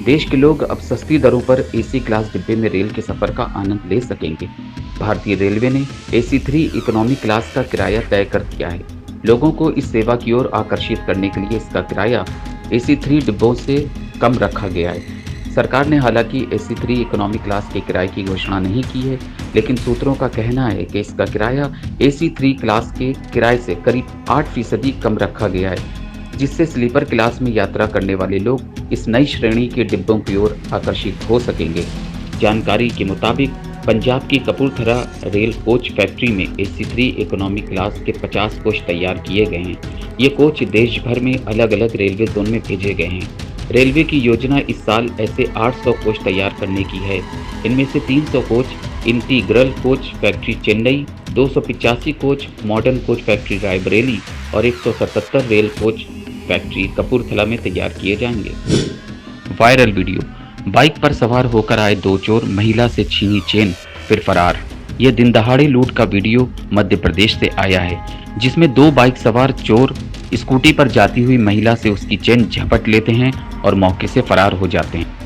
देश के लोग अब सस्ती दरों पर एसी क्लास डिब्बे में रेल के सफर का आनंद ले सकेंगे। भारतीय रेलवे ने AC3 इकोनॉमी क्लास का किराया तय कर दिया है। लोगों को इस सेवा की ओर आकर्षित करने के लिए इसका किराया AC3 डिब्बों से कम रखा गया है। सरकार ने हालांकि AC3 इकोनॉमी क्लास के किराए की घोषणा नहीं की है, लेकिन सूत्रों का कहना है कि इसका किराया AC3 क्लास के किराए से करीब 8% कम रखा गया है, जिससे स्लीपर क्लास में यात्रा करने वाले लोग इस नई श्रेणी के डिब्बों की ओर आकर्षित हो सकेंगे। जानकारी के मुताबिक पंजाब की कपूरथला रेल कोच फैक्ट्री में AC3 इकोनॉमी क्लास के 50 कोच तैयार किए गए हैं। ये कोच देश भर में अलग अलग रेलवे जोन में भेजे गए हैं। रेलवे की योजना इस साल ऐसे 800 कोच तैयार करने की है। इनमें से 300 coach integral coach factory Chennai, 285 coach modern coach factory Raebareli और 177 रेल कोच फैक्ट्री कपूरथला में तैयार किए जाएंगे। वायरल वीडियो, बाइक पर सवार होकर आए दो चोर, महिला से छीनी चेन फिर फरार। यह दिन दहाड़े लूट का वीडियो मध्य प्रदेश से आया है, जिसमें दो बाइक सवार चोर स्कूटी पर जाती हुई महिला से उसकी चेन झपट लेते हैं और मौके से फरार हो जाते हैं।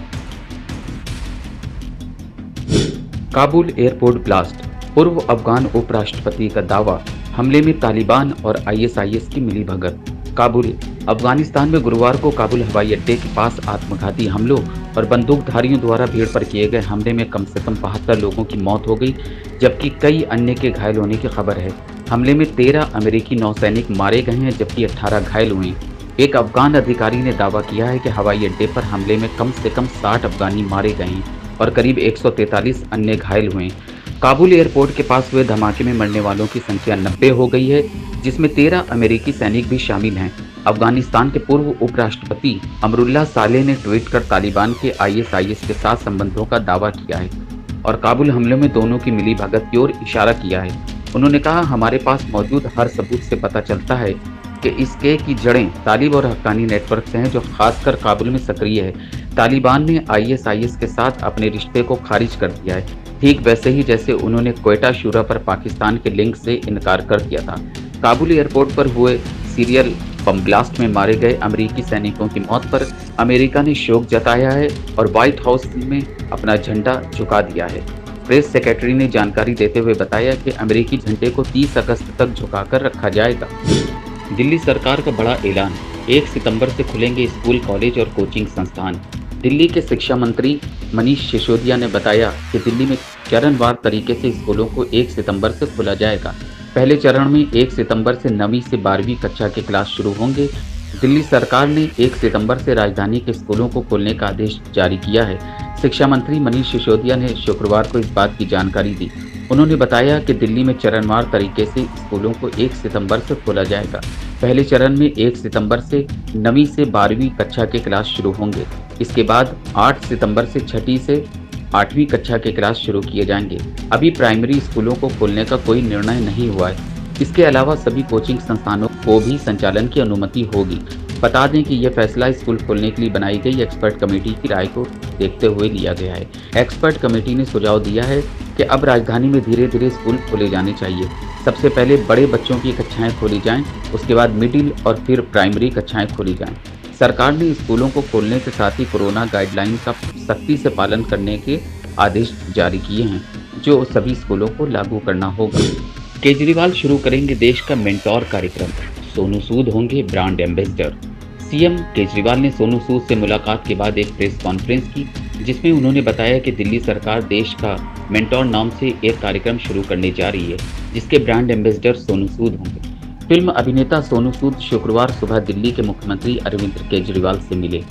काबुल एयरपोर्ट ब्लास्ट, पूर्व अफगान उपराष्ट्रपति का दावा, हमले में तालिबान और ISIS की मिलीभगत। काबुल, अफगानिस्तान में गुरुवार को काबुल हवाई अड्डे के पास आत्मघाती हमलों और बंदूकधारियों द्वारा भीड़ पर किए गए हमले में कम से कम 72 लोगों की मौत हो गई, जबकि कई अन्य के घायल होने की खबर है। हमले में 13 अमेरिकी नौसैनिक मारे गए हैं, जबकि 18 घायल हुए हैं। एक अफगान अधिकारी ने दावा किया है कि हवाई अड्डे पर हमले में कम से कम 60 अफगानी मारे गए हैं और करीब 143 अन्य घायल हुए हैं। काबुल एयरपोर्ट के पास हुए धमाके में मरने वालों की संख्या 90 हो गई है, जिसमें 13 अमेरिकी सैनिक भी शामिल हैं। अफगानिस्तान के पूर्व उपराष्ट्रपति अमरुल्लाह सालेह ने ट्वीट कर तालिबान के ISIS के साथ संबंधों का दावा किया है और काबुल हमले में दोनों की मिलीभगत की ओर इशारा किया है। उन्होंने कहा, हमारे पास मौजूद हर सबूत से पता चलता है कि इसके की जड़ें तालिब और हक्कानी नेटवर्क से हैं, जो खासकर काबुल में सक्रिय है। तालिबान ने ISIS के साथ अपने रिश्ते को खारिज कर दिया है, ठीक वैसे ही जैसे उन्होंने क्वेटा शूरा पर पाकिस्तान के लिंक से इनकार कर दिया था। काबुल एयरपोर्ट पर हुए सीरियल बम ब्लास्ट में मारे गए अमेरिकी सैनिकों की मौत पर अमेरिका ने शोक जताया है और व्हाइट हाउस में अपना झंडा झुका दिया है। प्रेस सेक्रेटरी ने जानकारी देते हुए बताया कि अमेरिकी झंडे को 30 अगस्त तक झुकाकर रखा जाएगा। दिल्ली सरकार का बड़ा ऐलान, 1 सितंबर से खुलेंगे स्कूल, कॉलेज और कोचिंग संस्थान। दिल्ली के शिक्षा मंत्री मनीष सिसोदिया ने बताया कि दिल्ली में चरणवार तरीके से स्कूलों को 1 सितंबर से खोला जाएगा। पहले चरण में 1 सितंबर से 9वीं से 12वीं कक्षा के क्लास शुरू होंगे। दिल्ली सरकार ने 1 सितंबर से राजधानी के स्कूलों को खोलने का आदेश जारी किया है। शिक्षा मंत्री मनीष सिसोदिया ने शुक्रवार को इस बात की जानकारी दी। उन्होंने बताया कि दिल्ली में चरणवार तरीके से स्कूलों को 1 सितंबर से खोला जाएगा। पहले चरण में 1 सितंबर से 9वीं से 12वीं कक्षा के क्लास शुरू होंगे। इसके बाद 8 सितंबर से 6ठी से 8वीं कक्षा के क्लास शुरू किए जाएंगे। अभी प्राइमरी स्कूलों को खोलने का कोई निर्णय नहीं हुआ है। इसके अलावा सभी कोचिंग संस्थानों को भी संचालन की अनुमति होगी। बता दें कि यह फैसला स्कूल खोलने के लिए बनाई गई एक्सपर्ट कमेटी की राय को देखते हुए लिया गया है। एक्सपर्ट कमेटी ने सुझाव दिया है कि अब राजधानी में धीरे धीरे स्कूल खोले जाने चाहिए। सबसे पहले बड़े बच्चों की कक्षाएं खोली जाएं, उसके बाद मिडिल और फिर प्राइमरी कक्षाएं खोली जाएं। सरकार ने स्कूलों को खोलने के साथ ही कोरोना गाइडलाइन का सख्ती से पालन करने के आदेश जारी किए हैं, जो सभी स्कूलों को लागू करना होगा। केजरीवाल शुरू करेंगे देश का मेंटोर कार्यक्रम, सोनू सूद होंगे ब्रांड एम्बेसडर। सीएम केजरीवाल ने सोनू सूद से मुलाकात के बाद एक प्रेस कॉन्फ्रेंस की, जिसमें उन्होंने बताया कि दिल्ली सरकार देश का मेंटोर नाम से एक कार्यक्रम शुरू करने जा रही है, जिसके ब्रांड एम्बेसडर सोनू सूद होंगे। फिल्म अभिनेता सोनू सूद शुक्रवार सुबह दिल्ली के मुख्यमंत्री अरविंद केजरीवाल से मिले।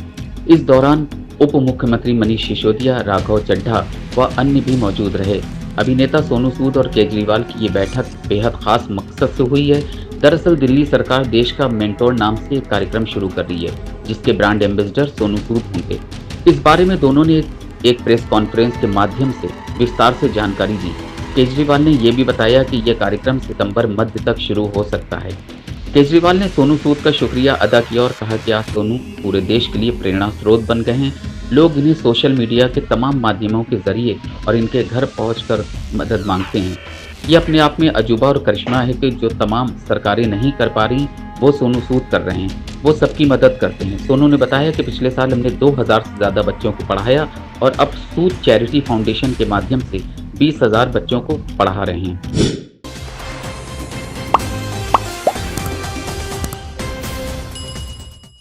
इस दौरान उप मुख्यमंत्री मनीष सिसोदिया, राघव चड्ढा व अन्य भी मौजूद रहे। अभिनेता सोनू सूद और केजरीवाल की ये बैठक बेहद खास मकसद से हुई है। दरअसल दिल्ली सरकार देश का मेंटोर नाम से एक कार्यक्रम शुरू कर रही है, जिसके ब्रांड एम्बेसडर सोनू सूद होंगे। इस बारे में दोनों ने एक प्रेस कॉन्फ्रेंस के माध्यम से विस्तार से जानकारी दी। केजरीवाल ने यह भी बताया कि यह कार्यक्रम सितंबर मध्य तक शुरू हो सकता है। केजरीवाल ने सोनू सूद का शुक्रिया अदा किया और कहा कि आज सोनू पूरे देश के लिए प्रेरणा स्रोत बन गए हैं। लोग इन्हें सोशल मीडिया के तमाम माध्यमों के जरिए और इनके घर पहुंचकर मदद मांगते हैं। ये अपने आप में अजूबा और करिश्मा है कि जो तमाम सरकारें नहीं कर पा रही, वो सोनू सूद कर रहे हैं। वो सबकी मदद करते हैं। सोनू ने बताया कि पिछले साल हमने 2000 से ज़्यादा बच्चों को पढ़ाया और अब सूद चैरिटी फाउंडेशन के माध्यम से 20,000 बच्चों को पढ़ा रहे हैं।